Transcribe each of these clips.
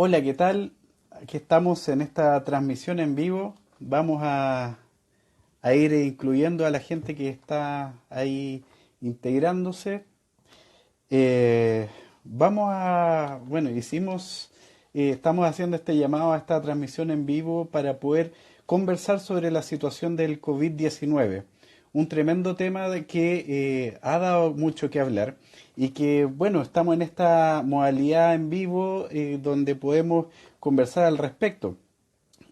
Hola, ¿qué tal? Aquí estamos en esta transmisión en vivo. Vamos a ir incluyendo a la gente que está ahí integrándose. Bueno, estamos haciendo este llamado a esta transmisión en vivo para poder conversar sobre la situación del COVID-19. Un tremendo tema que ha dado mucho que hablar y que, bueno, estamos en esta modalidad en vivo donde podemos conversar al respecto.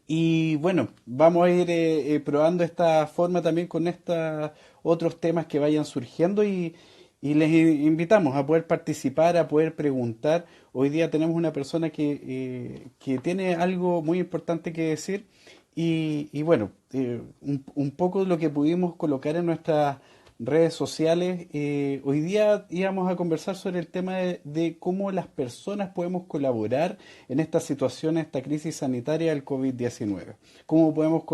Y bueno, vamos a ir probando esta forma también con estos otros temas que vayan surgiendo y les invitamos a poder participar, a poder preguntar. Hoy día tenemos una persona que tiene algo muy importante que decir y bueno, un poco lo que pudimos colocar en nuestras redes sociales. Hoy día íbamos a conversar sobre el tema de cómo las personas podemos colaborar en esta situación, esta crisis sanitaria del COVID-19. Cómo podemos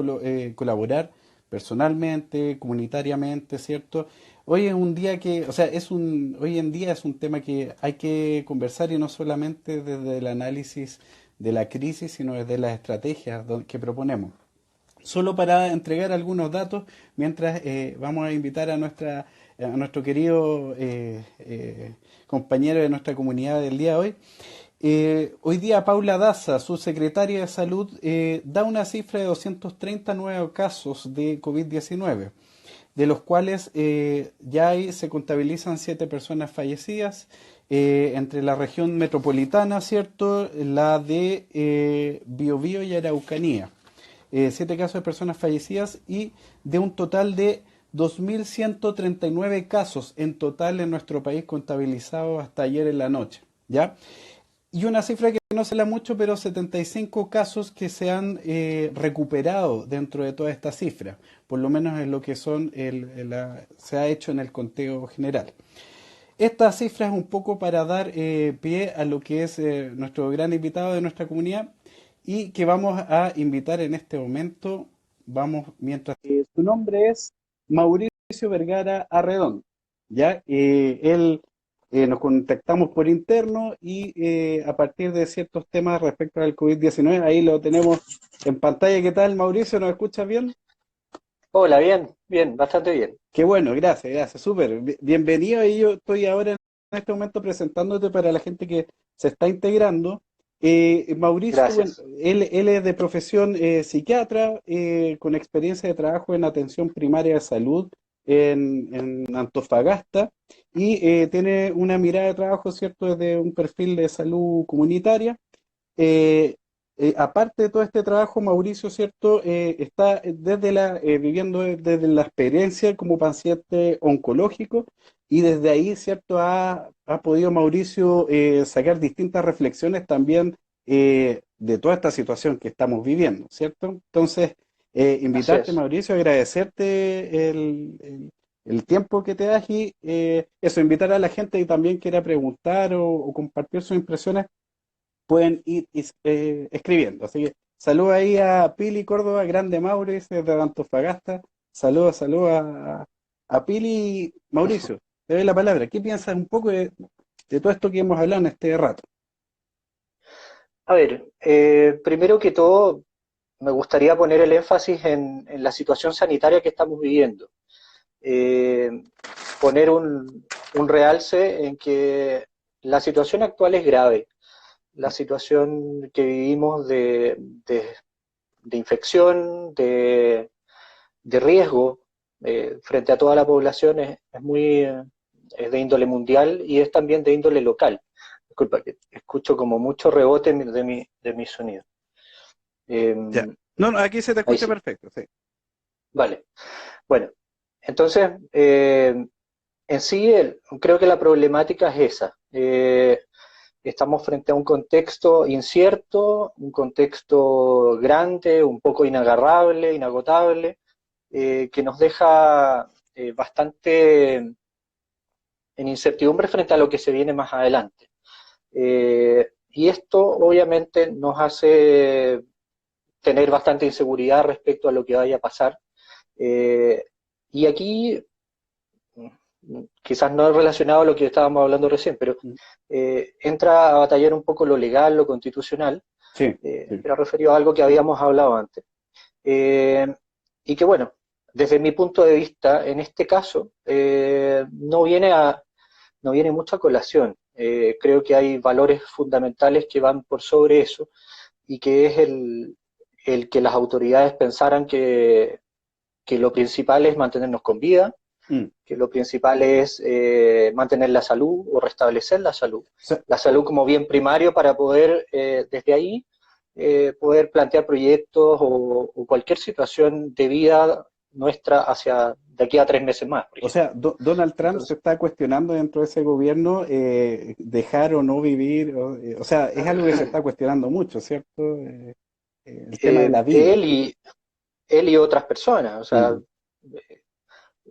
colaborar personalmente, comunitariamente, ¿cierto? Hoy es un día que, o sea, hoy en día es un tema que hay que conversar y no solamente desde el análisis de la crisis, sino desde las estrategias que proponemos. Solo para entregar algunos datos, mientras vamos a invitar a nuestro querido compañero de nuestra comunidad del día de hoy. Hoy día Paula Daza, su secretaria de Salud, da una cifra de 230 nuevos casos de COVID-19, de los cuales se contabilizan 7 personas fallecidas entre la región metropolitana, ¿cierto? La de Biobío y Araucanía. 7 casos de personas fallecidas y de un total de 2.139 casos en total en nuestro país contabilizados hasta ayer en la noche, ¿ya? Y una cifra que no se la mucho, pero 75 casos que se han recuperado dentro de toda esta cifra, por lo menos en lo que se ha hecho en el conteo general. Esta cifra es un poco para dar pie a lo que es nuestro gran invitado de nuestra comunidad y que vamos a invitar en este momento. Vamos, mientras su nombre es Mauricio Vergara Arredón. ¿Ya? Nos contactamos por interno y a partir de ciertos temas respecto al COVID-19, ahí lo tenemos en pantalla. ¿Qué tal, Mauricio? ¿Nos escuchas bien? Hola, bien, bien, bastante bien. Qué bueno, gracias, gracias, súper. Bienvenido y yo estoy ahora en este momento presentándote para la gente que se está integrando. Mauricio, bueno, Gracias. él es de profesión psiquiatra, con experiencia de trabajo en atención primaria de salud en Antofagasta y tiene una mirada de trabajo, ¿cierto?, desde un perfil de salud comunitaria. Eh, Aparte de todo este trabajo, Mauricio, ¿cierto? Está viviendo desde la experiencia como paciente oncológico y desde ahí, ¿cierto? Ha podido Mauricio sacar distintas reflexiones también de toda esta situación que estamos viviendo, ¿cierto? Entonces, Así invitarte, es. Mauricio, agradecerte el tiempo que te das y eso, invitar a la gente que también quiera preguntar o compartir sus impresiones pueden ir escribiendo. Así que saludos ahí a Pili Córdoba, Grande Mauricio desde Antofagasta. Saludos a Pili Mauricio. Te doy la palabra. ¿Qué piensas un poco de todo esto que hemos hablado en este rato? A ver, primero que todo, me gustaría poner el énfasis en la situación sanitaria que estamos viviendo. Eh, Poner un realce en que la situación actual es grave. La situación que vivimos de infección, de riesgo frente a toda la población es de índole mundial y es también de índole local. Disculpa, que escucho como mucho rebote de mi sonido. Eh, Ya. No, no, aquí se te Ahí escucha sí, perfecto, sí. vale. Bueno, entonces, en sí, creo que la problemática es esa. Estamos frente a un contexto incierto, un contexto grande, un poco inagarrable, inagotable, que nos deja bastante en incertidumbre frente a lo que se viene más adelante. Y esto obviamente nos hace tener bastante inseguridad respecto a lo que vaya a pasar. Eh, y aquí quizás no relacionado a lo que estábamos hablando recién, pero Mm. entra a batallar un poco lo legal, lo constitucional, Sí, sí. pero referido a algo que habíamos hablado antes. Eh, y que bueno, desde mi punto de vista, en este caso, no viene mucha colación. Creo que hay valores fundamentales que van por sobre eso y que es el que las autoridades pensaran que lo principal es mantenernos con vida, Mm. que lo principal es mantener la salud o restablecer Sa- la salud como bien primario para poder desde ahí poder plantear proyectos o cualquier situación de vida nuestra hacia de aquí a 3 meses más, por O ejemplo. sea, Donald Trump se Entonces, está cuestionando dentro de ese gobierno dejar o no vivir, o sea, es algo que se está cuestionando mucho, ¿cierto? El tema de la vida. él él y otras personas, o sea, Mm,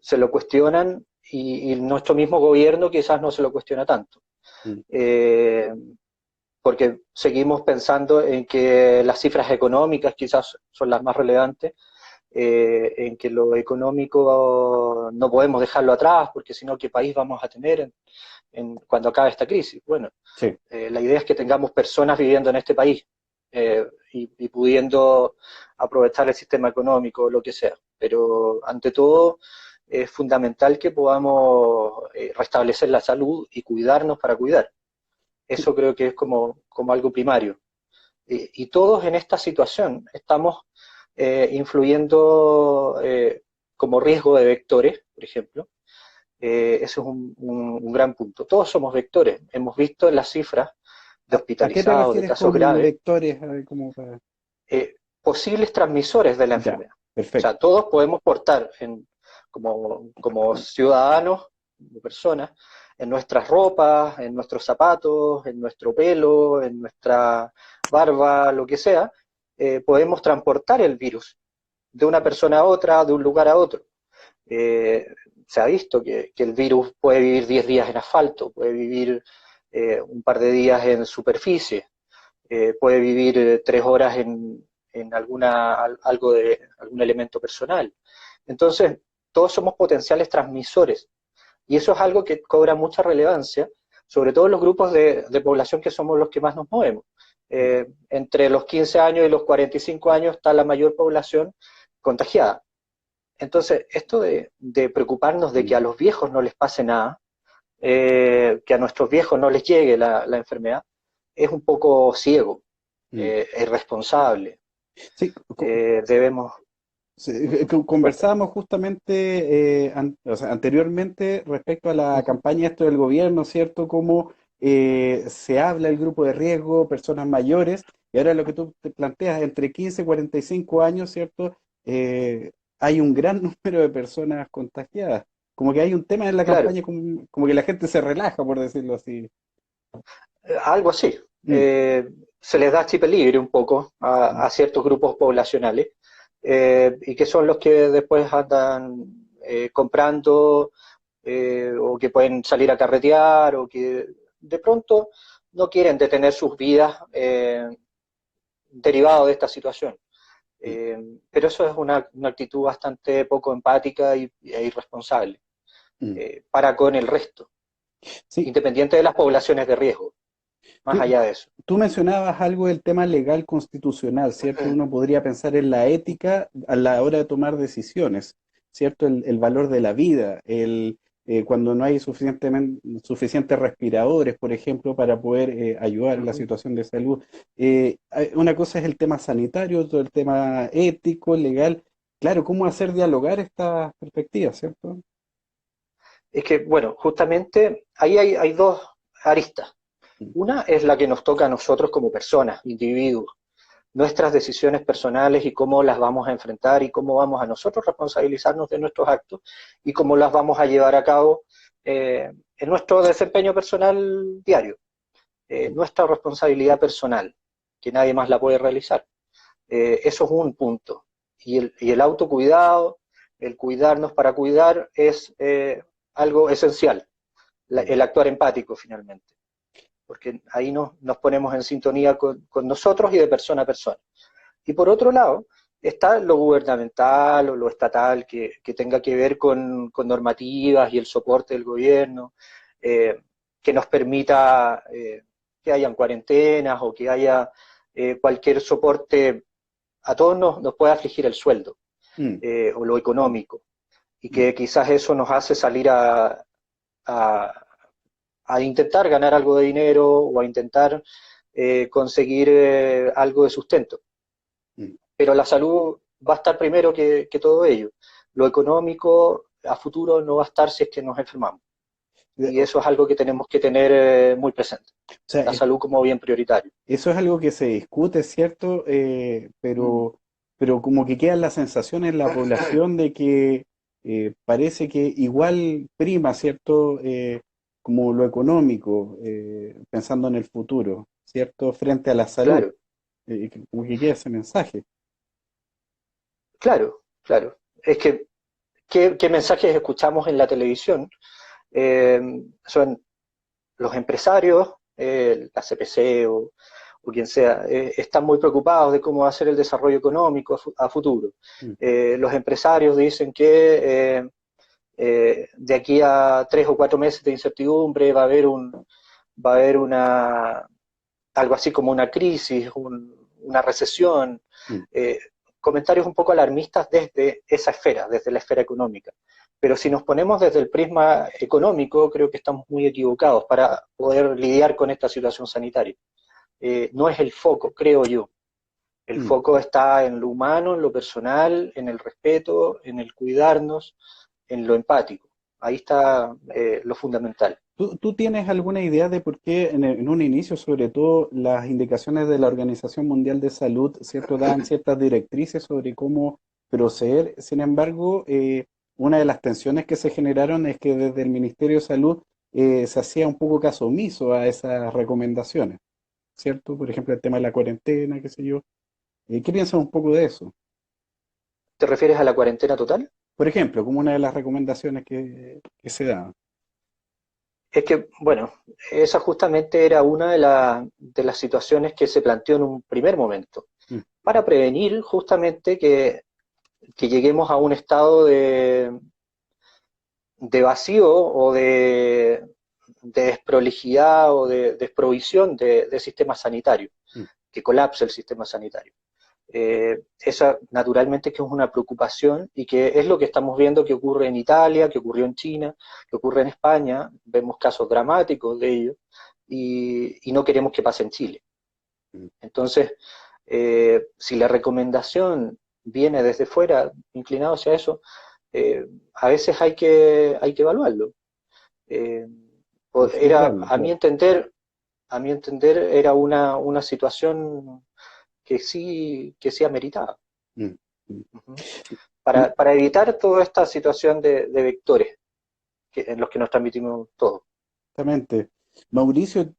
se lo cuestionan y nuestro mismo gobierno quizás no se lo cuestiona tanto. mm. Eh, Porque seguimos pensando en que las cifras económicas quizás son las más relevantes, en que lo económico no podemos dejarlo atrás, porque si no, ¿qué país vamos a tener cuando acabe esta crisis? Bueno, Sí. la idea es que tengamos personas viviendo en este país y pudiendo aprovechar el sistema económico, lo que sea. Pero ante todo, es fundamental que podamos restablecer la salud y cuidarnos para cuidar. Eso creo que es como algo primario. Y todos en esta situación estamos influyendo como riesgo de vectores, por ejemplo. Eso es un gran punto. Todos somos vectores. Hemos visto en las cifras de A qué te hospitalizados, de refieres casos con graves, vectores? A ver, como para... posibles transmisores de la Ya, enfermedad. O sea, perfecto. todos podemos portar como ciudadanos, como personas, en nuestras ropas, en nuestros zapatos, en nuestro pelo, en nuestra barba, lo que sea, podemos transportar el virus de una persona a otra, de un lugar a otro. Eh, Se ha visto que el virus puede vivir 10 días en asfalto, puede vivir un par de días en superficie, puede vivir 3 horas en algún elemento personal. Entonces, todos somos potenciales transmisores y eso es algo que cobra mucha relevancia, sobre todo en los grupos de población que somos los que más nos movemos. Entre los 15 años y los 45 años está la mayor población contagiada. Entonces, esto de preocuparnos de que Mm, a los viejos no les pase nada, que a nuestros viejos no les llegue la enfermedad, es un poco ciego, mm. irresponsable. Sí, Debemos, sí, cuéntame. conversábamos justamente o sea, anteriormente respecto a la Ujú. campaña esto del gobierno, ¿cierto? Cómo se habla el grupo de riesgo, personas mayores, y ahora lo que tú te planteas, entre 15 y 45 años, ¿cierto? Hay un gran número de personas contagiadas. Como que hay un tema en la Claro, campaña, como que la gente se relaja, por decirlo así. algo así. Mm, Se les da chip libre un poco mm, a ciertos grupos poblacionales y que son los que después andan comprando o que pueden salir a carretear o que de pronto no quieren detener sus vidas derivado de esta situación. mm, Pero eso es una actitud bastante poco empática e irresponsable mm. para con el resto, Sí, independiente de las poblaciones de riesgo, más tú, allá de eso. tú mencionabas algo del tema legal constitucional, ¿cierto? Uno podría pensar en la ética a la hora de tomar decisiones, ¿cierto? El valor de la vida, cuando no hay suficientes respiradores, por ejemplo, para poder ayudar en la Ujú. situación de salud. Una cosa es el tema sanitario, otro el tema ético, legal. Claro, ¿cómo hacer dialogar estas perspectivas, ¿cierto? Es que, bueno, justamente ahí hay dos aristas. Mm, Una es la que nos toca a nosotros como personas, individuos, nuestras decisiones personales y cómo las vamos a enfrentar y cómo vamos a nosotros responsabilizarnos de nuestros actos y cómo las vamos a llevar a cabo en nuestro desempeño personal diario, mm, nuestra responsabilidad personal, que nadie más la puede realizar. Eso es un punto. Y el autocuidado, el cuidarnos para cuidar es algo esencial, mm. el actuar empático finalmente, porque ahí nos ponemos en sintonía con nosotros y de persona a persona. Y por otro lado, Está lo gubernamental o lo estatal que tenga que ver con normativas y el soporte del gobierno, eh, que nos permita que hayan cuarentenas o que haya cualquier soporte. A todos nos puede afligir el sueldo Mm, o lo económico, y mm. que quizás eso nos hace salir a, a intentar ganar algo de dinero o a intentar conseguir algo de sustento. Mm. Pero la salud va a estar primero que todo ello. Lo económico a futuro no va a estar si es que nos enfermamos. Y O eso es algo que tenemos que tener muy presente. sea, La salud como bien prioritario. eso es algo que se discute, ¿cierto? Mm. Pero como que queda la sensación en la población de que parece que igual prima, ¿cierto? Como lo económico, pensando en el futuro, ¿cierto? Frente a la salud. Claro, Como que queda ese mensaje. claro, claro. Es que, ¿qué mensajes escuchamos en la televisión? Eh, Son los empresarios, la CPC o quien sea, están muy preocupados de cómo va a ser el desarrollo económico a futuro. Mm, Los empresarios dicen que de aquí a 3 o 4 meses de incertidumbre va a haber algo así como una crisis, una recesión, mm. eh, comentarios un poco alarmistas desde esa esfera, desde la esfera económica. Pero si nos ponemos desde el prisma económico, creo que estamos muy equivocados para poder lidiar con esta situación sanitaria. No es el foco, creo yo. El Mm. foco está en lo humano, en lo personal, en el respeto, en el cuidarnos, en lo empático. Ahí está lo fundamental. ¿Tú tienes alguna idea de por qué en un inicio, sobre todo, las indicaciones de la Organización Mundial de Salud, ¿cierto? Dan ciertas directrices sobre cómo proceder? Sin embargo, una de las tensiones que se generaron es que desde el Ministerio de Salud se hacía un poco caso omiso a esas recomendaciones, ¿cierto? Por ejemplo, el tema de la cuarentena, qué sé yo. ¿Qué piensas un poco de eso? ¿Te refieres a la cuarentena total? Por ejemplo, como una de las recomendaciones que se daban. Es que, bueno, esa justamente era una de las situaciones que se planteó en un primer momento, Mm, para prevenir justamente que lleguemos a un estado de vacío o de desprolijidad o de desprovisión de sistema sanitario, mm, que colapse el sistema sanitario. Esa naturalmente que es una preocupación y que es lo que estamos viendo que ocurre en Italia, que ocurrió en China, que ocurre en España, vemos casos dramáticos de ello y no queremos que pase en Chile. mm. Entonces, si la recomendación viene desde fuera, inclinado hacia eso, a veces hay que evaluarlo. Eh, Era, Considerarlo, claro. a mi entender, era una situación que sí ameritaba. Mm, mm. Ujú. Y Para evitar toda esta situación de vectores en los que nos transmitimos todo. Exactamente. Mauricio,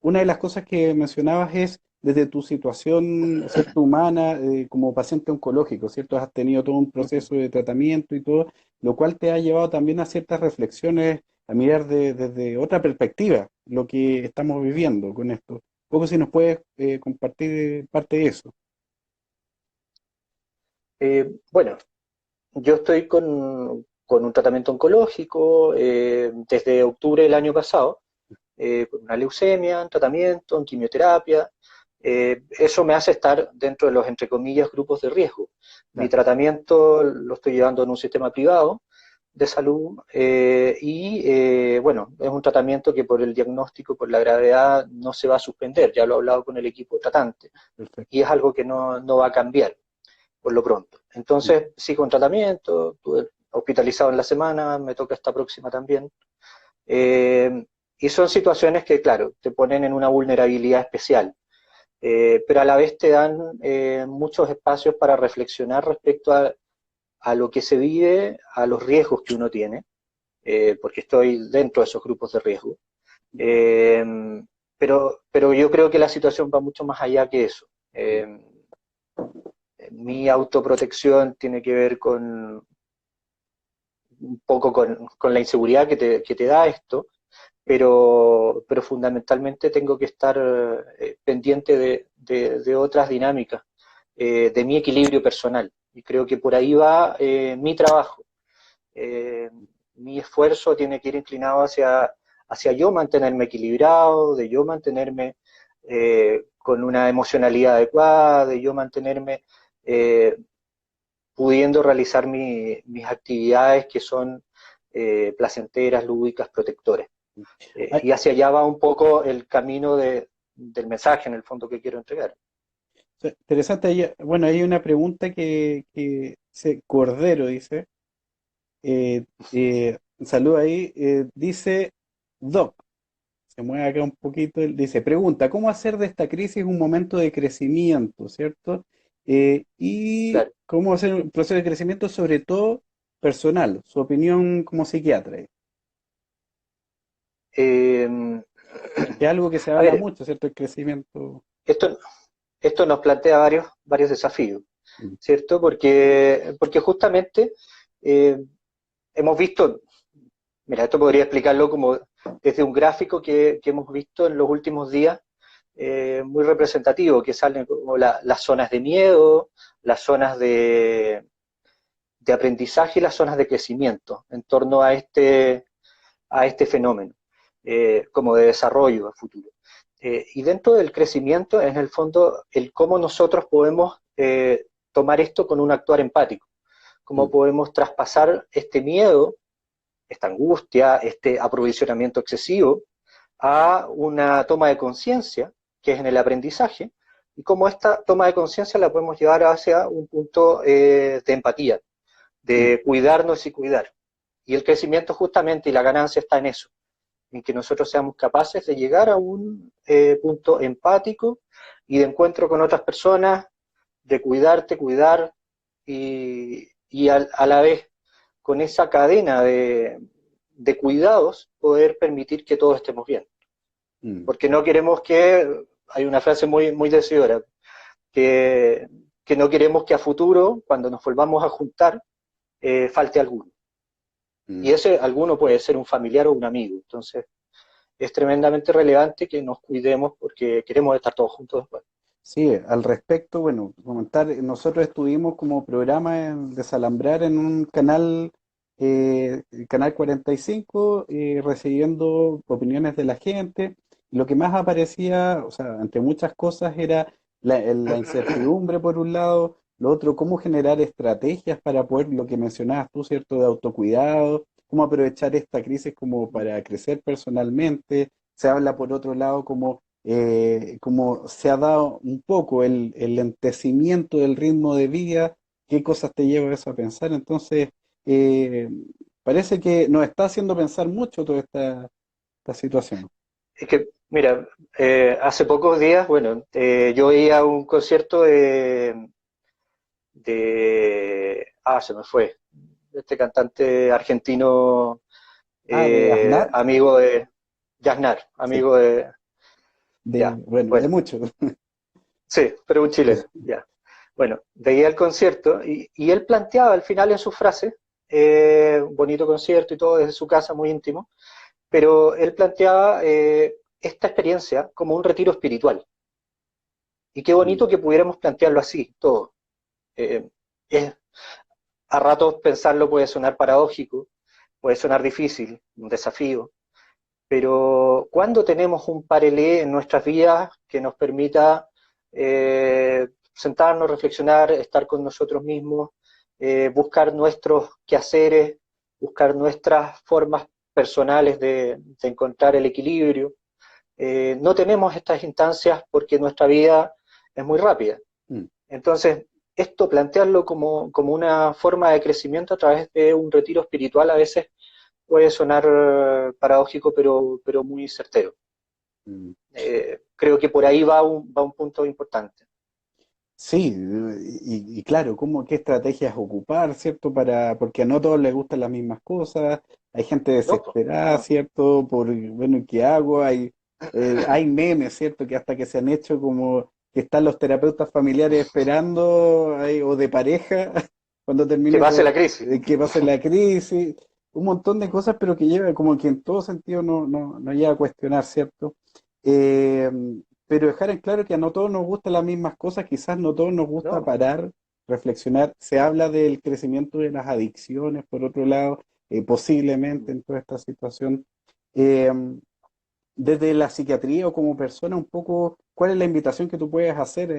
una de las cosas que mencionabas es desde tu situación, ¿cierto? Humana, como paciente oncológico, ¿cierto? Has tenido todo un Ujú. proceso de tratamiento y todo, lo cual te ha llevado también a ciertas reflexiones, a mirar desde otra perspectiva lo que estamos viviendo con esto. Un poco si nos puedes compartir parte de eso. Bueno, yo estoy con un tratamiento oncológico desde octubre del año pasado, con una leucemia, en tratamiento, en quimioterapia. Eso me hace estar dentro de los, entre comillas, grupos de riesgo. Mi Claro, tratamiento lo estoy llevando en un sistema privado de salud bueno, es un tratamiento que por el diagnóstico, por la gravedad, no se va a suspender, ya lo he hablado con el equipo tratante y perfecto. es algo que no va a cambiar por lo pronto. Mm, Entonces, sigo en tratamiento, estuve hospitalizado en la semana, me toca esta próxima también. Eh, y son situaciones que, claro, te ponen en una vulnerabilidad especial, pero a la vez te dan muchos espacios para reflexionar respecto a lo que se vive, a los riesgos que uno tiene, porque estoy dentro de esos grupos de riesgo. Eh, pero yo creo que la situación va mucho más allá que eso. mm, Mi autoprotección tiene que ver un poco con la inseguridad que te da esto, pero fundamentalmente tengo que estar pendiente de otras dinámicas de mi equilibrio personal. Y creo que por ahí va mi trabajo. Eh, Mi esfuerzo tiene que ir inclinado hacia yo mantenerme equilibrado, de yo mantenerme con una emocionalidad adecuada, de yo mantenerme eh, pudiendo realizar mis actividades que son placenteras, lúdicas, protectoras. Ay, Y hacia allá va un poco el camino del mensaje, en el fondo, que quiero entregar. interesante, bueno, hay una pregunta que Cordero dice, saluda ahí, dice, Doc, se mueve acá un poquito, él dice, pregunta, ¿cómo hacer de esta crisis un momento de crecimiento, ¿cierto? Y Claro. cómo hacer un proceso de crecimiento, sobre todo personal, su opinión como psiquiatra, Eh, que es algo que se a habla ver, mucho, ¿cierto? El crecimiento. esto, esto nos plantea varios desafíos, Mm, ¿cierto? Porque justamente eh, hemos visto, mira, esto podría explicarlo como desde un gráfico que hemos visto en los últimos días, muy representativo, que salen como las zonas de miedo, las zonas de aprendizaje y las zonas de crecimiento en torno a este fenómeno, como de desarrollo a futuro. Y dentro del crecimiento, en el fondo, el cómo nosotros podemos tomar esto con un actuar empático, cómo mm, podemos traspasar este miedo, esta angustia, este aprovisionamiento excesivo, a una toma de conciencia, que es en el aprendizaje, y cómo esta toma de conciencia la podemos llevar hacia un punto de empatía, mm, de cuidarnos y cuidar. Y el crecimiento justamente y la ganancia está en eso, en que nosotros seamos capaces de llegar a un punto empático y de encuentro con otras personas, de cuidarte, cuidar y a la vez con esa cadena de cuidados poder permitir que todos estemos bien. mm. Porque no queremos que, hay una frase muy decidora, que, que no queremos que a futuro, cuando nos volvamos a juntar, falte alguno. Y Mm. ese alguno puede ser un familiar o un amigo. Entonces, es tremendamente relevante que nos cuidemos porque queremos estar todos juntos después. Sí, al respecto, bueno, comentar, nosotros estuvimos como programa en Desalambrar en un canal, el canal 45, recibiendo opiniones de la gente. Lo que más aparecía, o sea, entre muchas cosas, era la incertidumbre por un lado, lo otro, cómo generar estrategias para poder, lo que mencionabas tú, ¿cierto?, de autocuidado, cómo aprovechar esta crisis como para crecer personalmente. Se habla por otro lado como se ha dado un poco el lentecimiento del ritmo de vida, qué cosas te lleva eso a pensar. Entonces, eh, parece que nos está haciendo pensar mucho toda esta situación. Es que, mira, hace pocos días, bueno, yo iba a un concierto se me fue, de este cantante argentino, Ah, de Aznar, amigo de Yasnar, sí, amigo de, ya, bueno, de bueno, mucho. sí, pero un chileno, ya. Bueno, veía el concierto y él planteaba al final en su frase, un bonito concierto y todo desde su casa, muy íntimo, pero él planteaba esta experiencia como un retiro espiritual. Y qué Mm, bonito que pudiéramos plantearlo así, todo. Eh, es, a ratos pensarlo puede sonar paradójico, puede sonar difícil, un desafío, pero cuando tenemos un parelé en nuestras vidas que nos permita sentarnos, reflexionar, estar con nosotros mismos, buscar nuestros quehaceres, buscar nuestras formas personales de encontrar el equilibrio, no tenemos estas instancias porque nuestra vida es muy rápida. mm. Entonces, esto plantearlo como una forma de crecimiento a través de un retiro espiritual a veces puede sonar paradójico, pero muy certero. Mm. Creo que por ahí va un punto importante. Sí, y claro, qué estrategias ocupar, ¿cierto? Porque a no todos les gustan las mismas cosas, hay gente No, desesperada, no. ¿cierto? Bueno, ¿y qué hago? Hay memes, ¿cierto? Que hasta que se han hecho como que están los terapeutas familiares esperando, o de pareja, cuando Que termine pase la crisis. que pase la crisis, un montón de cosas, pero que lleva como que en todo sentido no llega a cuestionar, ¿cierto? Eh, pero dejar en claro que a no todos nos gustan las mismas cosas, quizás no todos nos gusta ¿no? parar, reflexionar. Se habla del crecimiento de las adicciones, por otro lado, posiblemente en toda esta situación. Eh, Desde la psiquiatría o como persona, un poco, ¿cuál es la invitación que tú puedes hacer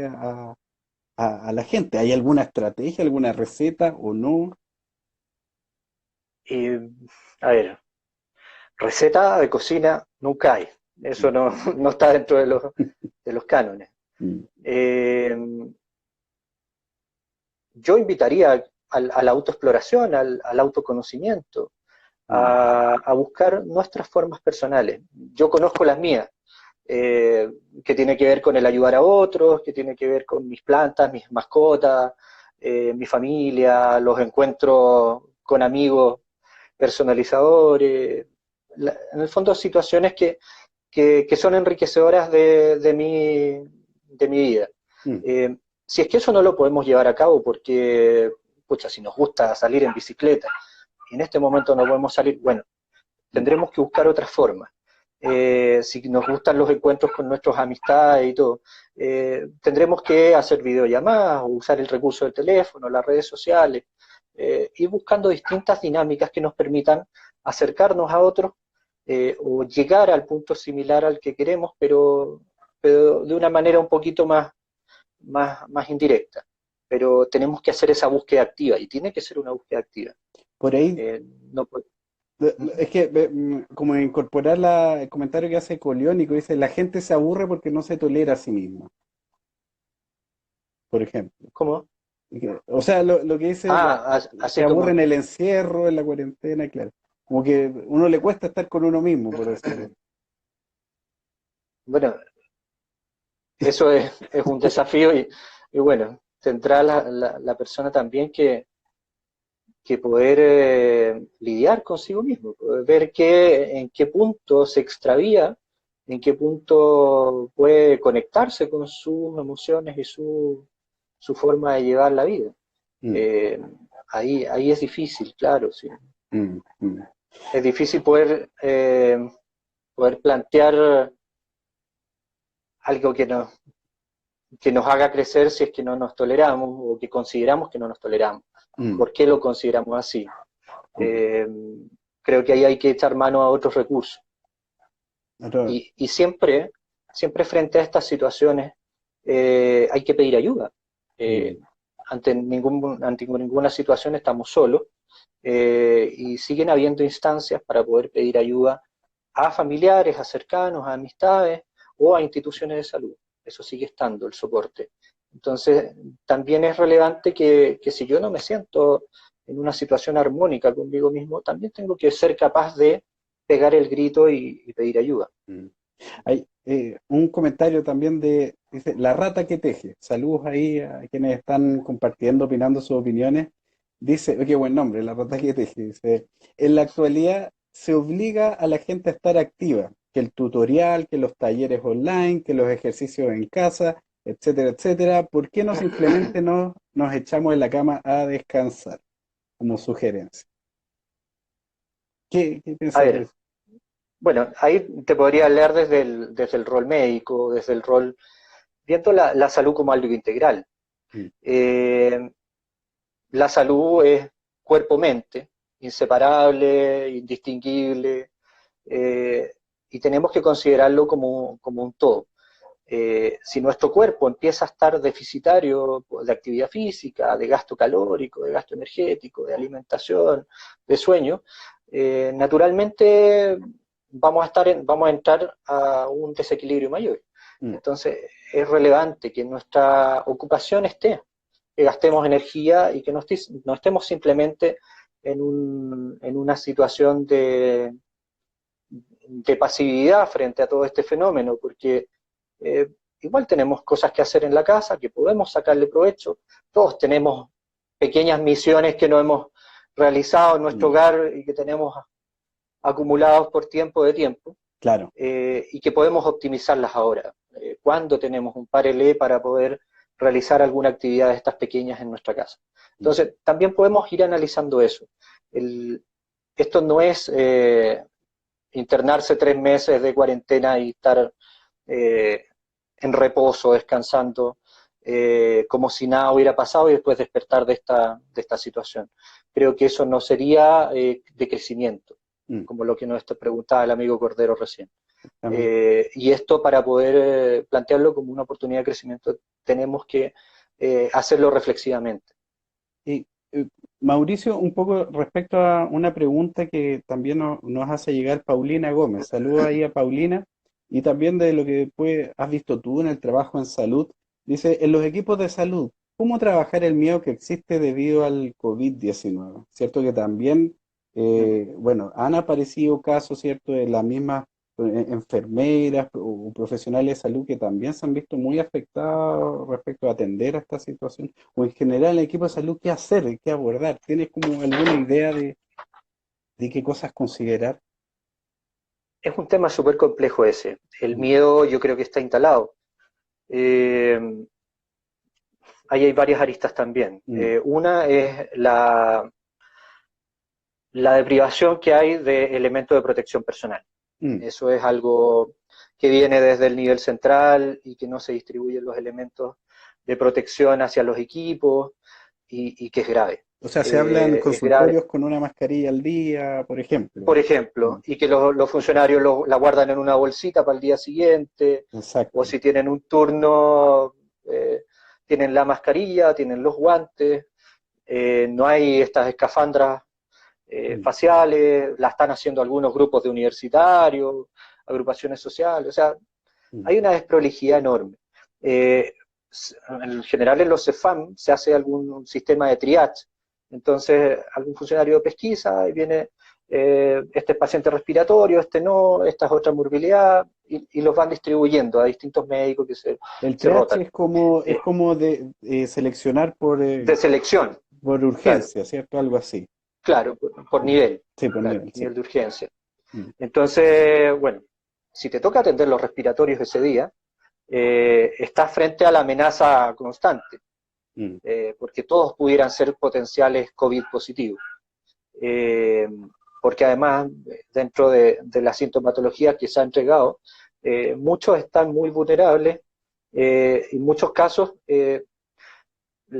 a la gente? ¿Hay alguna estrategia, alguna receta o no? Y, a ver, receta de cocina nunca hay. Eso no, no está dentro de los cánones. Mm, Eh, yo invitaría a la autoexploración, al autoconocimiento, mm, a buscar nuestras formas personales. Yo conozco las mías, eh, que tiene que ver con el ayudar a otros, que tiene que ver con mis plantas, mis mascotas, mi familia, los encuentros con amigos personalizadores, en el fondo situaciones que son enriquecedoras de mi vida. mm, Eh, si es que eso no lo podemos llevar a cabo porque, pucha, si nos gusta salir en bicicleta y en este momento no podemos salir, bueno, mm, tendremos que buscar otras formas. Si nos gustan los encuentros con nuestras amistades y todo, tendremos que hacer videollamadas o usar el recurso del teléfono, las redes sociales, ir buscando distintas dinámicas que nos permitan acercarnos a otros o llegar al punto similar al que queremos, pero de una manera un poquito más indirecta. Pero tenemos que hacer esa búsqueda activa y tiene que ser una búsqueda activa. Por ahí, Eh, no, es que como incorporar el comentario que hace Coliónico, dice, la gente se aburre porque no se tolera a sí misma, por ejemplo. ¿Cómo? O sea, lo que dice, se Así aburre como, en el encierro, en la cuarentena, claro. Como que uno le cuesta estar con uno mismo, por decirlo. bueno, eso es un desafío y bueno, tendrá la persona también que poder lidiar consigo mismo, poder ver en qué punto se extravía, en qué punto puede conectarse con sus emociones y su forma de llevar la vida. Mm, Eh, ahí es difícil, claro, sí. mm, mm, Es difícil poder plantear algo que nos haga crecer si es que no nos toleramos o que consideramos que no nos toleramos. mm, ¿Por qué lo consideramos así? mm. Eh, creo que ahí hay que echar mano a otros recursos. Otro- Y siempre frente a estas situaciones hay que pedir ayuda. mm, Eh, ante ninguna situación estamos solos y siguen habiendo instancias para poder pedir ayuda a familiares, a cercanos, a amistades o a instituciones de salud. Eso sigue estando, el soporte. Entonces, también es relevante que si yo no me siento en una situación armónica conmigo mismo, también tengo que ser capaz de pegar el grito y pedir ayuda. mm. Hay un comentario también dice, la rata que teje. Saludos ahí a quienes están compartiendo, opinando sus opiniones. Dice, qué buen nombre, la rata que teje. Dice, en la actualidad se obliga a la gente a estar activa, que el tutorial, que los talleres online, que los ejercicios en casa, etcétera, etcétera. ¿Por qué no simplemente nos echamos en la cama a descansar? Como sugerencia. ¿Qué A piensas de ver, eso? bueno, ahí te podría hablar desde el rol médico, desde el rol, viendo la salud como algo integral. Mm, Eh, la salud es cuerpo-mente, inseparable, indistinguible, y tenemos que considerarlo como un todo. Si nuestro cuerpo empieza a estar deficitario de actividad física, de gasto calórico, de gasto energético, de alimentación, de sueño, naturalmente vamos a entrar a un desequilibrio mayor. mm, Entonces es relevante que nuestra ocupación esté, que gastemos energía y que no estemos simplemente en una situación de pasividad frente a todo este fenómeno, porque eh, igual tenemos cosas que hacer en la casa, que podemos sacarle provecho, todos tenemos pequeñas misiones que no hemos realizado en nuestro mm. hogar y que tenemos acumulados por tiempo, Claro. y que podemos optimizarlas ahora. Cuando tenemos un parelé para poder realizar alguna actividad de estas pequeñas en nuestra casa. Mm, Entonces, también podemos ir analizando eso. El, esto no es internarse 3 meses de cuarentena y estar eh, en reposo, descansando, como si nada hubiera pasado y después despertar de esta situación. Creo que eso no sería de crecimiento, Mm, como lo que nos preguntaba el amigo Cordero recién. también. Y esto para poder plantearlo como una oportunidad de crecimiento tenemos que hacerlo reflexivamente. Y, Mauricio, un poco respecto a una pregunta que también nos hace llegar Paulina Gómez. Saludos ahí a Paulina. Y también de lo que has visto tú en el trabajo en salud. Dice, en los equipos de salud, ¿cómo trabajar el miedo que existe debido al COVID-19? Cierto que también, bueno, han aparecido casos, ¿cierto?, de las mismas enfermeras o profesionales de salud que también se han visto muy afectados respecto a atender a esta situación o en general el equipo de salud, ¿qué hacer? ¿Qué abordar? ¿Tienes como alguna idea de qué cosas considerar? Es un tema súper complejo ese. El Mm, miedo yo creo que está instalado. Eh, Ahí hay varias aristas también. mm, Una es la deprivación que hay de elementos de protección personal. mm, Eso es algo que viene desde el nivel central y que no se distribuyen los elementos de protección hacia los equipos y que es grave. O sea, se habla en Es grave, consultorios con una mascarilla al día, por ejemplo. por ejemplo, Mm, y que los funcionarios la guardan en una bolsita para el día siguiente, o exacto. si tienen un turno, eh, tienen la mascarilla, tienen los guantes, no hay estas escafandras Mm, faciales, la están haciendo algunos grupos de universitarios, agrupaciones sociales, o sea, mm, hay una desprolijidad enorme. Eh, en general en los CEFAM se hace algún sistema de triage, entonces algún funcionario de pesquisa y viene este es paciente respiratorio, este no, esta es otra morbilidad, y los van distribuyendo a distintos médicos que el se triage rotan. es Eh, como de seleccionar de selección, por claro, urgencia, ¿cierto? Algo así. claro, por Mm, nivel, sí, por claro, nivel, sí. nivel de urgencia. Mm, Entonces, bueno, si te toca atender los respiratorios ese día, estás frente a la amenaza constante, mm, porque todos pudieran ser potenciales COVID positivos. Eh, Porque además, dentro de la sintomatología que se ha entregado, muchos están muy vulnerables y en muchos casos,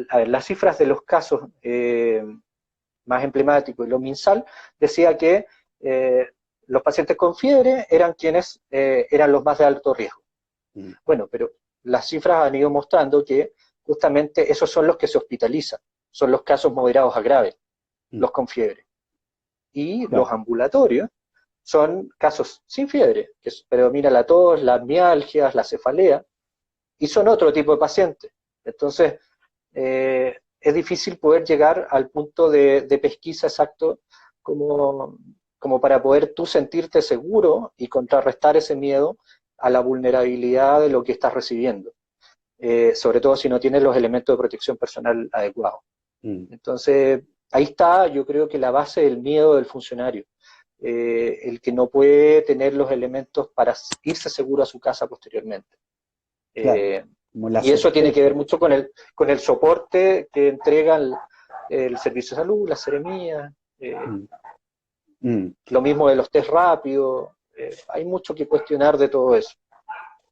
a ver, las cifras de los casos más emblemáticos y lo MinSal decía que los pacientes con fiebre eran quienes eran los más de alto riesgo. mm, Bueno, pero las cifras han ido mostrando que justamente esos son los que se hospitalizan, son los casos moderados a graves, mm, los con fiebre. Y los claro. ambulatorios son casos sin fiebre, que predomina la tos, las mialgias, la cefalea, y son otro tipo de pacientes. Entonces, es difícil poder llegar al punto de pesquisa exacto como, como para poder tú sentirte seguro y contrarrestar ese miedo a la vulnerabilidad de lo que estás recibiendo, sobre todo si no tienes los elementos de protección personal adecuados. Mm, Entonces, ahí está, yo creo que la base del miedo del funcionario, el que no puede tener los elementos para irse seguro a su casa posteriormente. claro. Eh, Como la y eso tiene que ver certeza. mucho con el soporte que entrega el Servicio de Salud, la seremía, Mm, mm. lo mismo de los test rápidos. Hay mucho que cuestionar de todo eso.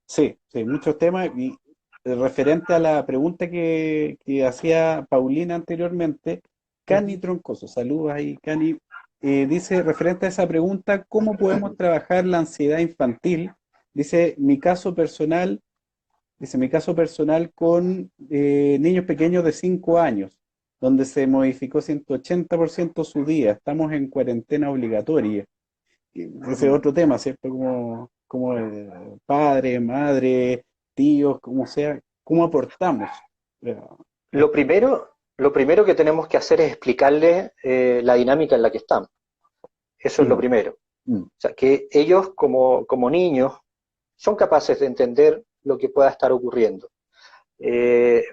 Sí, sí, muchos temas. Y referente a la pregunta que hacía Paulina anteriormente, Uh Cani -huh. Troncoso, saludos ahí, Cani. Dice, referente a esa pregunta, ¿cómo podemos trabajar la ansiedad infantil? Dice, mi caso personal con niños pequeños de 5 años, donde se modificó 180% su día. Estamos en cuarentena obligatoria. Ese es otro tema, ¿cierto? Como padre, madre, tíos, como sea, ¿cómo aportamos? Esto. Lo primero que tenemos que hacer es explicarles la dinámica en la que estamos. Eso es lo Mm, primero. mm, O sea, que ellos como niños son capaces de entender lo que pueda estar ocurriendo.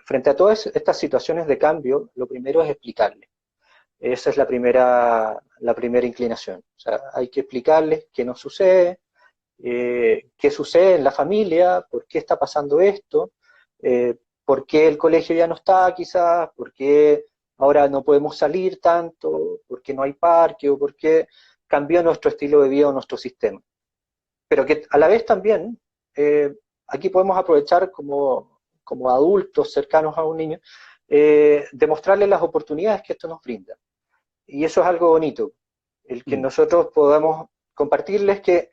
Frente a todas estas situaciones de cambio, lo primero es explicarles. Esa es la primera inclinación. O sea, hay que explicarles qué nos sucede, qué sucede en la familia, por qué está pasando esto, por qué el colegio ya no está quizás, por qué ahora no podemos salir tanto, por qué no hay parque o por qué cambió nuestro estilo de vida o nuestro sistema. Pero que a la vez también aquí podemos aprovechar como adultos cercanos a un niño, demostrarles las oportunidades que esto nos brinda. Y eso es algo bonito, el que nosotros podamos compartirles que,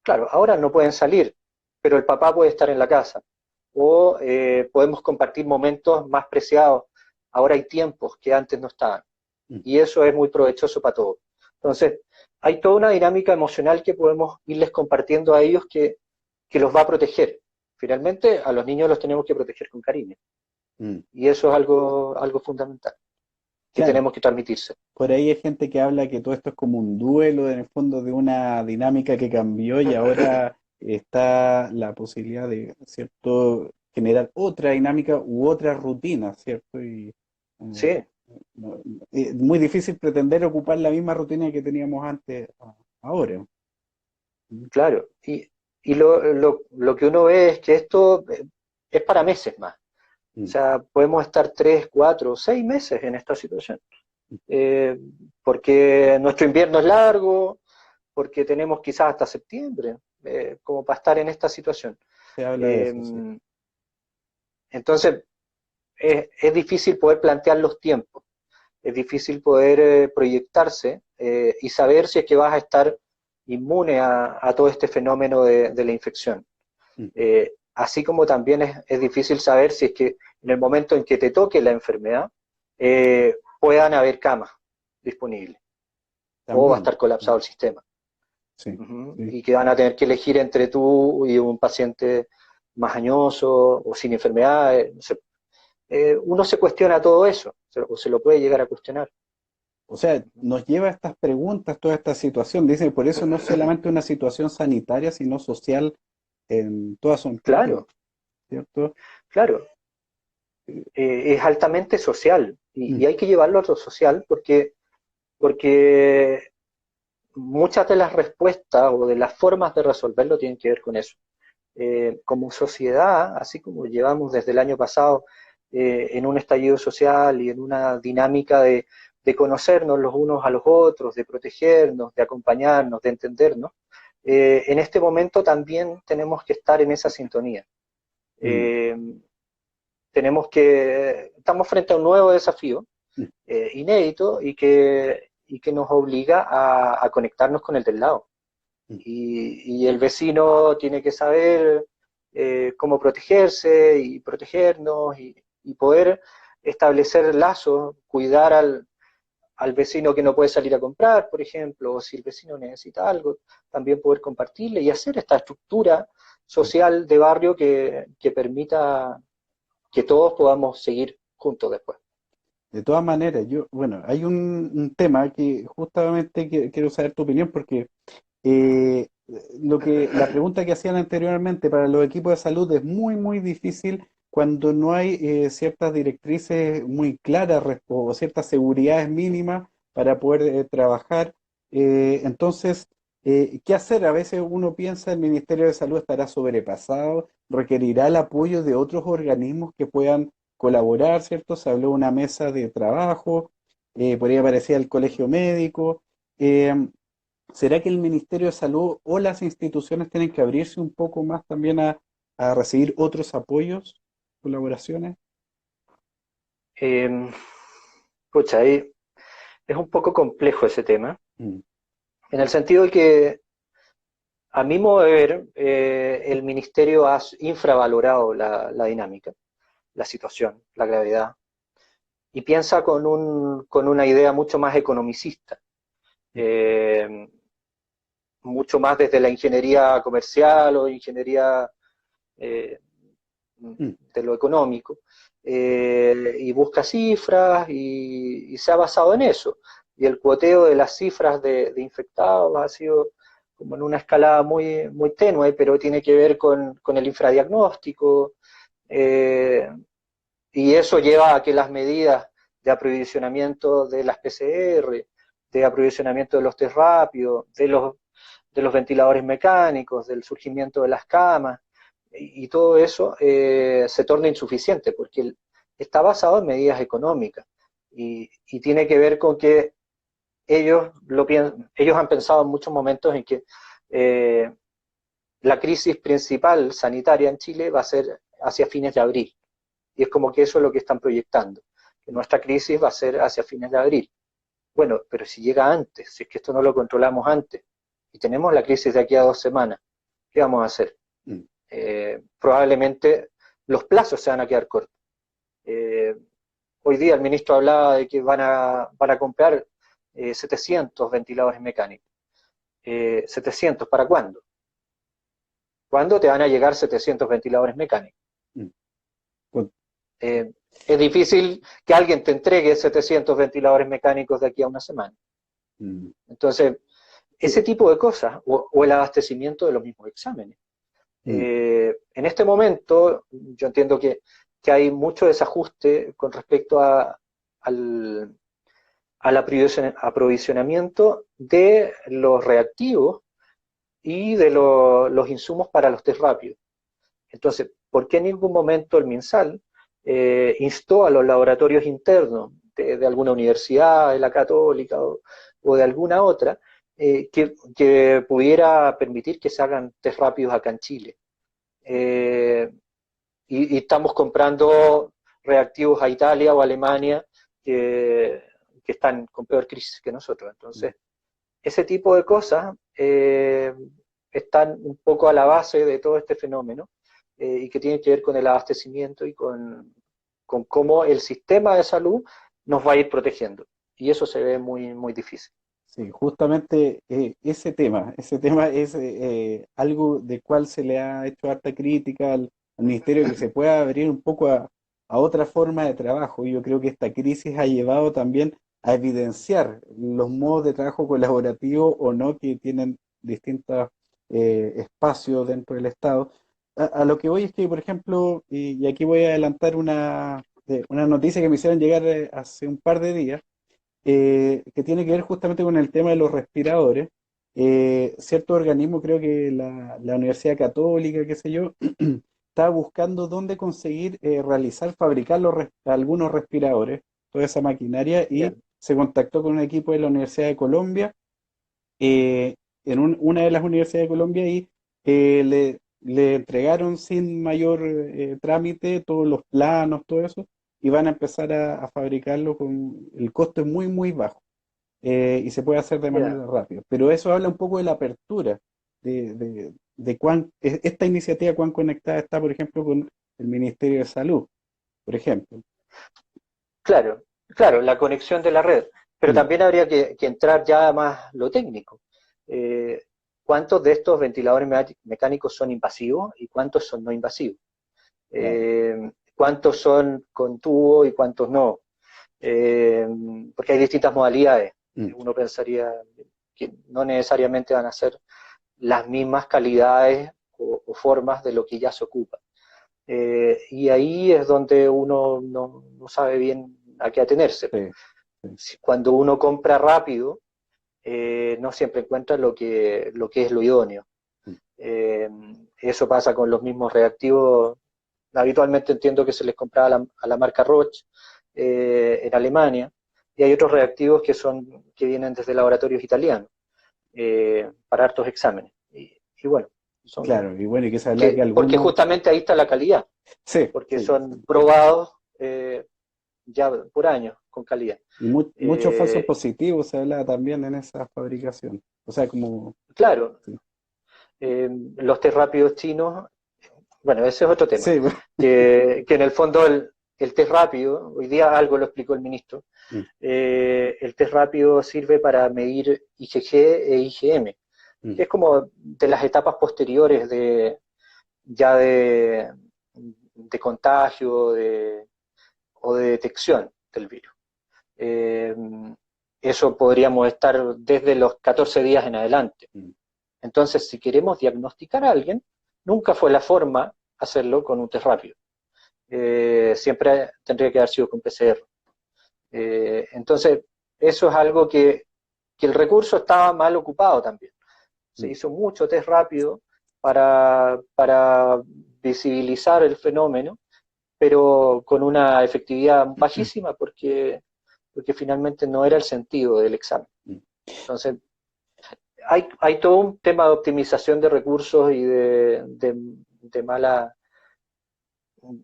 claro, ahora no pueden salir, pero el papá puede estar en la casa. O podemos compartir momentos más preciados. Ahora hay tiempos que antes no estaban. Y eso es muy provechoso para todos. Entonces, hay toda una dinámica emocional que podemos irles compartiendo a ellos que los va a proteger. Finalmente, a los niños los tenemos que proteger con cariño. Y eso es algo fundamental que Claro, tenemos que transmitirse. por ahí hay gente que habla que todo esto es como un duelo en el fondo de una dinámica que cambió y ahora está la posibilidad de, ¿cierto?, generar otra dinámica u otra rutina, ¿cierto? Y Sí, es muy difícil pretender ocupar la misma rutina que teníamos antes ahora. claro. Y lo que uno ve es que esto es para meses más. O Mm, sea, podemos estar 3, 4, 6 meses en esta situación. Eh, Porque nuestro invierno es largo, porque tenemos quizás hasta septiembre, como para estar en esta situación. Se habla de Eh, eso, sí. entonces, es difícil poder plantear los tiempos, es difícil poder proyectarse y saber si es que vas a estar inmune a todo este fenómeno de la infección. Mm, Así como también es difícil saber si es que en el momento en que te toque la enfermedad puedan haber camas disponibles o va a también, estar colapsado el sistema. sí, sí. Y que van a tener que elegir entre tú y un paciente más añoso o sin enfermedades. No sé. Uno se cuestiona todo eso, o se lo puede llegar a cuestionar. O sea, nos lleva a estas preguntas, toda esta situación. Dice, por eso no es solamente una situación sanitaria, sino social en toda su amplitud, Claro, ¿cierto? claro, es altamente social Mm, y hay que llevarlo a lo social porque muchas de las respuestas o de las formas de resolverlo tienen que ver con eso. Como sociedad, así como llevamos desde el año pasado en un estallido social y en una dinámica de conocernos los unos a los otros, de protegernos, de acompañarnos, de entendernos, en este momento también tenemos que estar en esa sintonía. mm, Eh, estamos frente a un nuevo desafío mm, inédito y que nos obliga a conectarnos con el del lado. mm. Y el vecino tiene que saber cómo protegerse y protegernos y poder establecer lazos, cuidar al vecino que no puede salir a comprar, por ejemplo, o si el vecino necesita algo, también poder compartirle y hacer esta estructura social de barrio que permita que todos podamos seguir juntos después. De todas maneras, bueno, hay un tema que justamente quiero saber tu opinión porque eh, la pregunta que hacían anteriormente para los equipos de salud es muy, muy difícil cuando no hay ciertas directrices muy claras o ciertas seguridades mínimas para poder trabajar. Entonces, ¿qué hacer? A veces uno piensa el Ministerio de Salud estará sobrepasado, requerirá el apoyo de otros organismos que puedan colaborar, ¿cierto? Se habló de una mesa de trabajo, por ahí aparecía el colegio médico. eh, ¿Será que el Ministerio de Salud o las instituciones tienen que abrirse un poco más también a recibir otros apoyos, colaboraciones? Eh, Pucha, ahí es un poco complejo ese tema, Mm, en el sentido de que a mi modo de ver, el ministerio ha infravalorado la dinámica, la situación, la gravedad, y piensa con una idea mucho más economicista, mm, eh, mucho más desde la ingeniería comercial o ingeniería eh, mm, de lo económico, y busca cifras y se ha basado en eso. Y el cuoteo de las cifras de infectados ha sido como en una escalada muy tenue, pero tiene que ver con el infradiagnóstico, eh, y eso lleva a que las medidas de aprovisionamiento de las PCR, de aprovisionamiento de los test rápidos, de los ventiladores mecánicos, del surgimiento de las camas, y todo eso se torna insuficiente porque está basado en medidas económicas y tiene que ver con que ellos han pensado en muchos momentos en que eh, la crisis principal sanitaria en Chile va a ser hacia fines de abril. Y es como que eso es lo que están proyectando, que nuestra crisis va a ser hacia fines de abril. Bueno, pero si llega antes, si es que esto no lo controlamos antes, y tenemos la crisis de aquí a 2 semanas, ¿qué vamos a hacer? Mm. Probablemente los plazos se van a quedar cortos. Hoy día el ministro hablaba de que van a comprar 700 ventiladores mecánicos. 700, ¿para cuándo? ¿Cuándo te van a llegar 700 ventiladores mecánicos? Mm. Pues, Es difícil que alguien te entregue 700 ventiladores mecánicos de aquí a una semana. mm. Entonces, ese tipo de cosas, o el abastecimiento de los mismos exámenes. Mm. En este momento, yo entiendo que hay mucho desajuste con respecto al aprovisionamiento de los reactivos y de los insumos para los test rápidos. Entonces, ¿por qué en ningún momento el MinSal instó a los laboratorios internos de alguna universidad, de la Católica o de alguna otra, que pudiera permitir que se hagan test rápidos acá en Chile? Y estamos comprando reactivos a Italia o a Alemania que están con peor crisis que nosotros. Entonces, ese tipo de cosas están un poco a la base de todo este fenómeno y que tienen que ver con el abastecimiento y con cómo el sistema de salud nos va a ir protegiendo. Y eso se ve muy, muy difícil. Sí, justamente ese tema es algo de cual se le ha hecho harta crítica al ministerio, que se pueda abrir un poco a otra forma de trabajo. Y yo creo que esta crisis ha llevado también a evidenciar los modos de trabajo colaborativo o no que tienen distintos espacios dentro del Estado. A lo que voy es que, por ejemplo, y aquí voy a adelantar una noticia que me hicieron llegar hace un par de días, que tiene que ver justamente con el tema de los respiradores. Cierto organismo, creo que la Universidad Católica, qué sé yo, estaba buscando dónde conseguir fabricar algunos respiradores, toda esa maquinaria, Ya, y se contactó con un equipo de la Universidad de Colombia, una de las universidades de Colombia, y le entregaron sin mayor trámite todos los planos, todo eso, y van a empezar a fabricarlo con el costo es muy, muy bajo, y se puede hacer de ya. manera rápida. Pero eso habla un poco de la apertura, de esta iniciativa, cuán conectada está, por ejemplo, con el Ministerio de Salud, por ejemplo. Claro, claro, la conexión de la red. Pero Mm. también habría que entrar ya más lo técnico. Eh, ¿Cuántos de estos ventiladores mecánicos son invasivos y cuántos son no invasivos? Claro. ¿Cuántos son con tubo y cuántos no? Eh, Porque hay distintas modalidades. Mm. Uno pensaría que no necesariamente van a ser las mismas calidades o formas de lo que ya se ocupa. Y ahí es donde uno no sabe bien a qué atenerse. Sí, sí. Cuando uno compra rápido, no siempre encuentra lo que es lo idóneo. Mm. Eso pasa con los mismos reactivos. Habitualmente entiendo que se les compraba a la marca Roche en Alemania, y hay otros reactivos que vienen desde laboratorios italianos para hartos exámenes. Y bueno, Claro, y bueno, y que se habla que porque algunos, justamente ahí está la calidad, sí, porque sí, son probados ya por años con calidad. y muchos falsos Eh, positivos se habla también en esa fabricación. O sea, como, claro, sí, los test rápidos chinos, bueno, ese es otro tema, sí, que en el fondo el test rápido, hoy día algo lo explicó el ministro, mm, el test rápido sirve para medir IgG e IgM, mm, que es como de las etapas posteriores ya de contagio o de detección del virus. Eh, Eso podríamos estar desde los 14 días en adelante. mm, Entonces, si queremos diagnosticar a alguien, nunca fue la forma hacerlo con un test rápido. Siempre tendría que haber sido con PCR. Entonces, eso es algo que el recurso estaba mal ocupado también. Se mm, hizo mucho test rápido para visibilizar el fenómeno, pero con una efectividad bajísima porque finalmente no era el sentido del examen. mm. Entonces, hay todo un tema de optimización de recursos y de mala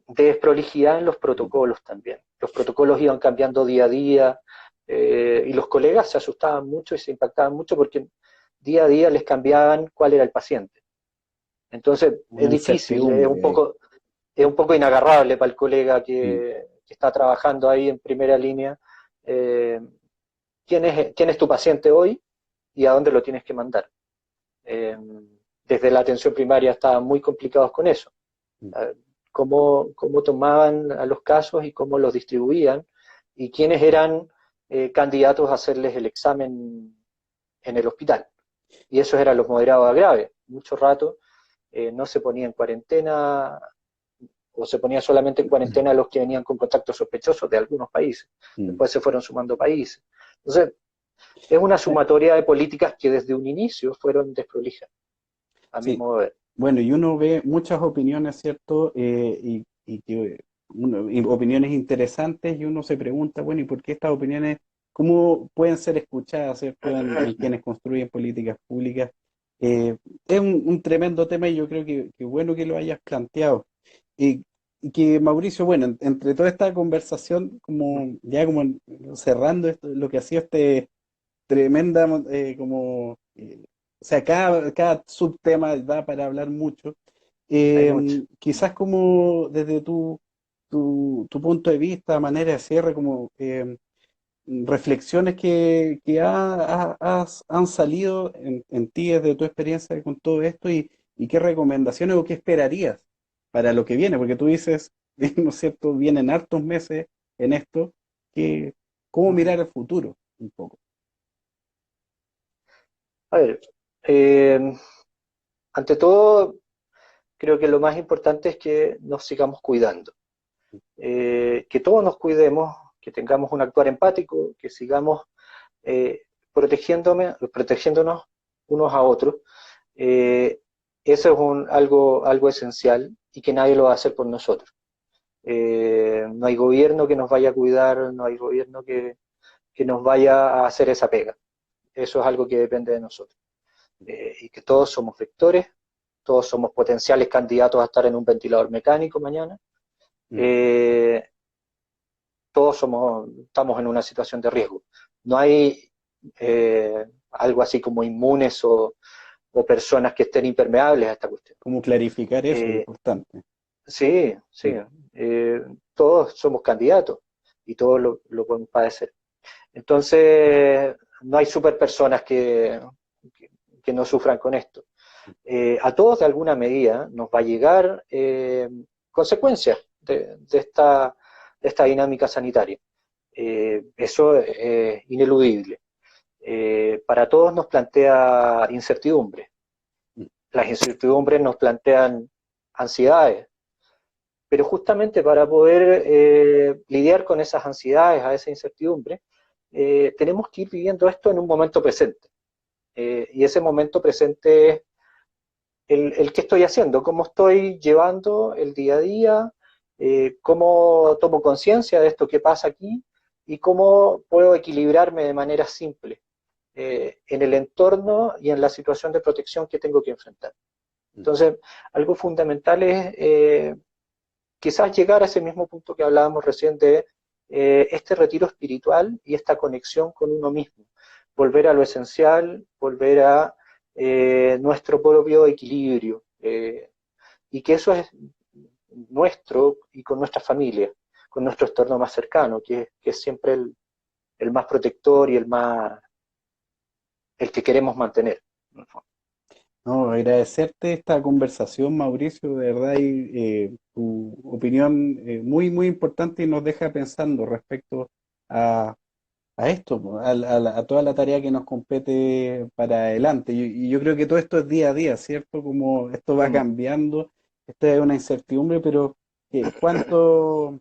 desprolijidad en los protocolos también. Los protocolos iban cambiando día a día, y los colegas se asustaban mucho y se impactaban mucho porque día a día les cambiaban cuál era el paciente. Entonces Una es difícil, incertidumbre ahí. es un poco inagarrable para el colega Mm, que está trabajando ahí en primera línea. eh, quién es tu paciente hoy y a dónde lo tienes que mandar. Eh, Desde la atención primaria estaban muy complicados con eso. mm, eh, Cómo tomaban a los casos y cómo los distribuían y quiénes eran candidatos a hacerles el examen en el hospital. Y esos eran los moderados a graves. Mucho rato no se ponía en cuarentena o se ponía solamente en cuarentena a los que venían con contactos sospechosos de algunos países. mm. Después se fueron sumando países. Entonces, es una sumatoria de políticas que desde un inicio fueron desprolijas, a mi Sí, modo de ver. bueno, y uno ve muchas opiniones, ¿cierto? Y opiniones interesantes y uno se pregunta, bueno, ¿y por qué estas opiniones, cómo pueden ser escuchadas, ¿cierto? En quienes construyen políticas públicas. Es un tremendo tema y yo creo que bueno que lo hayas planteado. Y que Mauricio, bueno, entre toda esta conversación, como ya como cerrando esto, lo que ha sido este tremenda, o sea, cada subtema da para hablar mucho. Hay mucho. Quizás como desde tu punto de vista, manera de cierre, como reflexiones que han salido en ti desde tu experiencia con todo esto y qué recomendaciones o qué esperarías para lo que viene, porque tú dices, ¿no es cierto? Vienen hartos meses en esto, que, ¿cómo mirar el futuro? Un poco. A ver, eh, ante todo, creo que lo más importante es que nos sigamos cuidando, que todos nos cuidemos, que tengamos un actuar empático, que sigamos eh, protegiéndonos unos a otros. Eh, Eso es algo esencial y que nadie lo va a hacer por nosotros. No hay gobierno que nos vaya a cuidar, no hay gobierno que nos vaya a hacer esa pega. Eso es algo que depende de nosotros. Y que todos somos vectores, todos somos potenciales candidatos a estar en un ventilador mecánico mañana. Mm. Eh, Todos estamos en una situación de riesgo. No hay algo así como inmunes o personas que estén impermeables a esta cuestión. Como clarificar eso es Eh, importante. sí, sí, Mm. todos somos candidatos y todos lo podemos padecer. Entonces, no hay superpersonas que no sufran con esto. A todos de alguna medida nos va a llegar consecuencias de esta dinámica sanitaria. Eso es ineludible. Para todos nos plantea incertidumbre. Mm. Las incertidumbres nos plantean ansiedades, pero justamente para poder lidiar con esas ansiedades, a esa incertidumbre, tenemos que ir viviendo esto en un momento presente. Y ese momento presente es el qué estoy haciendo, cómo estoy llevando el día a día, cómo tomo conciencia de esto que pasa aquí y cómo puedo equilibrarme de manera simple en el entorno y en la situación de protección que tengo que enfrentar. Mm. Entonces, algo fundamental es quizás llegar a ese mismo punto que hablábamos recién de este retiro espiritual y esta conexión con uno mismo. Volver a lo esencial, volver a nuestro propio equilibrio. Y que eso es nuestro y con nuestra familia, con nuestro entorno más cercano, que es siempre el más protector y el que queremos mantener. No, agradecerte esta conversación, Mauricio, de verdad, y tu opinión muy importante y nos deja pensando respecto a, a esto, po, a toda la tarea que nos compete para adelante. Y yo creo que todo esto es día a día, ¿cierto? Como esto va Mm. cambiando, esta es una incertidumbre, pero ¿cuánto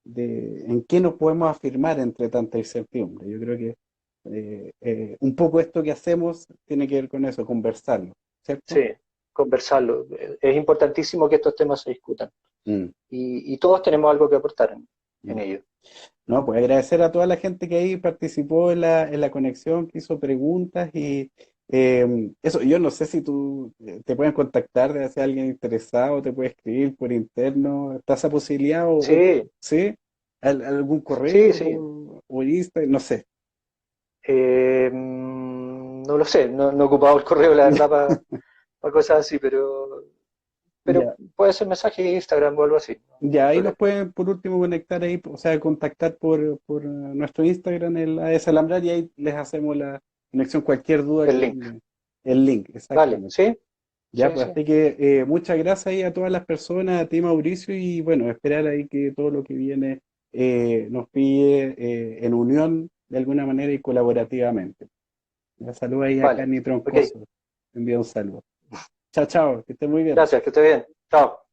en qué nos podemos afirmar entre tanta incertidumbre? Yo creo que un poco esto que hacemos tiene que ver con eso, conversarlo, ¿cierto? Sí, conversarlo. Es importantísimo que estos temas se discutan Mm. y todos tenemos algo que aportar. en ello. No, pues agradecer a toda la gente que ahí participó en la conexión, que hizo preguntas y eso, yo no sé si tú te pueden contactar de si alguien interesado, te puede escribir por interno, ¿está esa posibilidad Sí, sí? ¿Algún correo sí, sí. o Instagram? No sé. No lo sé, no he ocupado el correo, la verdad, para cosas así, pero Ya, puede ser mensaje de Instagram o algo así, no ya hay ahí nos problema. pueden por último conectar ahí, o sea, contactar por nuestro Instagram, el AS Alambrar, y ahí les hacemos la conexión, cualquier duda que El link. tengan. El link, Vale, exactamente. ¿sí? Ya, Sí, pues sí. así que muchas gracias ahí a todas las personas, a ti Mauricio, y bueno, esperar ahí que todo lo que viene nos pille en unión de alguna manera y colaborativamente. Ya, salud ahí a Vale. Carni Ok. Troncoso. Envío un saludo. Chao, chao, que esté muy bien. Gracias, que esté bien. Chao.